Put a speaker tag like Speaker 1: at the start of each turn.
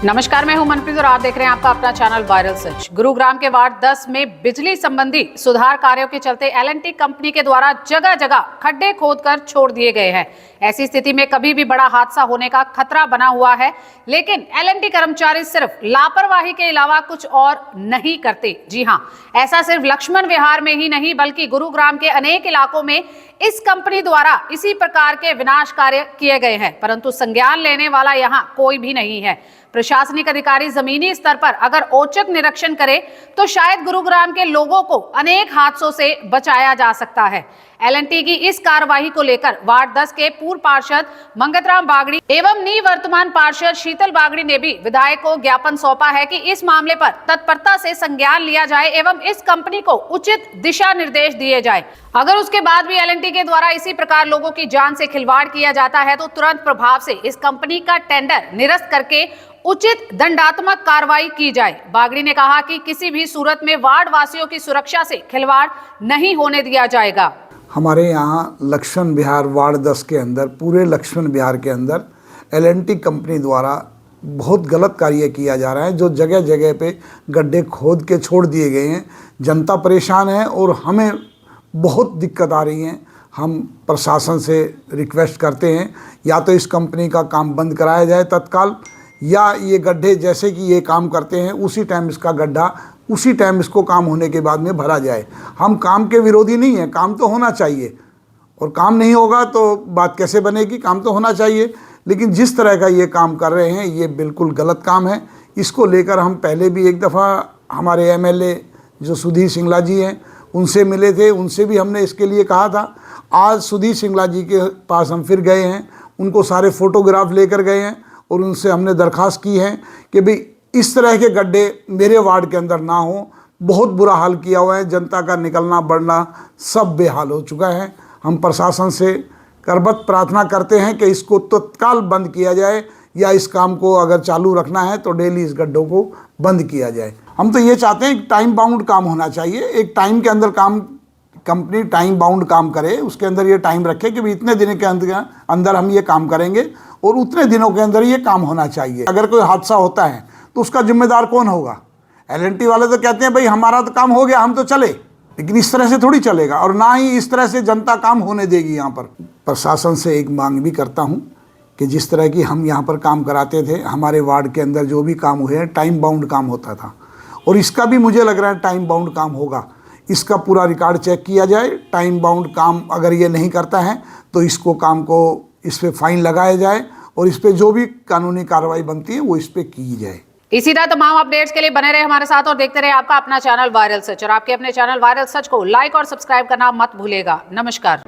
Speaker 1: नमस्कार, मैं हूं मनप्रीत और आप देख रहे हैं आपका अपना चैनल वायरल सच। गुरुग्राम के वार्ड 10 में बिजली संबंधी सुधार कार्यों के चलते एल&टी कंपनी के द्वारा जगह जगह खड्डे खोदकर छोड़ दिए गए हैं। ऐसी स्थिति में कभी भी बड़ा हादसा होने का खतरा बना हुआ है, लेकिन एल&टी कर्मचारी सिर्फ लापरवाही के अलावा कुछ और नहीं करते। जी हां, ऐसा सिर्फ लक्ष्मण विहार में ही नहीं बल्कि गुरुग्राम के अनेक इलाकों में इस कंपनी द्वारा इसी प्रकार के विनाश कार्य किए गए हैं, परंतु संज्ञान लेने वाला यहाँ कोई भी नहीं है। प्रशासनिक अधिकारी जमीनी स्तर पर अगर औचक निरीक्षण करे तो शायद गुरुग्राम के लोगों को अनेक हादसों से बचाया जा सकता है। एल&टी की इस कार्रवाई को लेकर वार्ड 10 के पूर्व पार्षद मंगतराम बागड़ी एवं निवर्तमान पार्षद शीतल बागड़ी ने भी विधायक को ज्ञापन सौंपा है कि इस मामले पर तत्परता से संज्ञान लिया जाए एवं इस कंपनी को उचित दिशा निर्देश दिए जाए। अगर उसके बाद भी एल&टी के द्वारा इसी प्रकार लोगों की जान से खिलवाड़ किया जाता है तो तुरंत प्रभाव से इस कंपनी का टेंडर निरस्त करके उचित दंडात्मक कार्रवाई की जाए। बागड़ी ने कहा कि किसी भी सूरत में वार्ड वासियों की सुरक्षा से खिलवाड़ नहीं होने दिया जाएगा।
Speaker 2: हमारे यहाँ लक्ष्मण विहार वार्ड 10 के अंदर, पूरे लक्ष्मण विहार के अंदर एल&टी कंपनी द्वारा बहुत गलत कार्य किया जा रहा है, जो जगह जगह पे गड्ढे खोद के छोड़ दिए गए हैं। जनता परेशान है और हमें बहुत दिक्कत आ रही है। हम प्रशासन से रिक्वेस्ट करते हैं या तो इस कंपनी का काम बंद कराया जाए तत्काल, या ये गड्ढे जैसे कि ये काम करते हैं उसी टाइम इसका गड्ढा उसी टाइम इसको काम होने के बाद में भरा जाए। हम काम के विरोधी नहीं हैं, काम तो होना चाहिए, और काम नहीं होगा तो बात कैसे बनेगी। काम तो होना चाहिए, लेकिन जिस तरह का ये काम कर रहे हैं ये बिल्कुल गलत काम है। इसको लेकर हम पहले भी एक दफ़ा हमारे एमएलए जो सुधीर सिंगला जी हैं उनसे मिले थे, उनसे भी हमने इसके लिए कहा था। आज सुधीर सिंगला जी के पास हम फिर गए हैं, उनको सारे फ़ोटोग्राफ लेकर गए हैं और उनसे हमने दरख्वास्त की है कि भाई इस तरह के गड्ढे मेरे वार्ड के अंदर ना हो। बहुत बुरा हाल किया हुआ है, जनता का निकलना बढ़ना सब बेहाल हो चुका है। हम प्रशासन से करबद्ध प्रार्थना करते हैं कि इसको तत्काल बंद किया जाए, या इस काम को अगर चालू रखना है तो डेली इस गड्ढों को बंद किया जाए। हम तो ये चाहते हैं, टाइम बाउंड काम होना चाहिए। एक टाइम के अंदर काम, कंपनी टाइम बाउंड काम करे, उसके अंदर ये टाइम रखे कि भाई इतने दिन के अंदर हम ये काम करेंगे और उतने दिनों के अंदर ये काम होना चाहिए। अगर कोई हादसा होता है तो उसका जिम्मेदार कौन होगा? एल&टी वाले तो कहते हैं भाई हमारा तो काम हो गया, हम तो चले, लेकिन इस तरह से थोड़ी चलेगा, और ना ही इस तरह से जनता काम होने देगी। यहाँ पर प्रशासन से एक मांग भी करता हूँ कि जिस तरह की हम यहाँ पर काम कराते थे, हमारे वार्ड के अंदर जो भी काम हुए हैं टाइम बाउंड काम होता था, और इसका भी मुझे लग रहा है टाइम बाउंड काम होगा। इसका पूरा रिकॉर्ड चेक किया जाए। टाइम बाउंड काम अगर ये नहीं करता है तो इसको काम को, इस पर फाइन लगाया जाए और इस पे जो भी कानूनी कार्रवाई बनती है वो इस पे की जाए।
Speaker 1: इसी तरह तमाम अपडेट्स के लिए बने रहे हमारे साथ और देखते रहे आपका अपना चैनल वायरल सच। और आपके अपने चैनल वायरल सच को लाइक और सब्सक्राइब करना मत भूलिएगा। नमस्कार।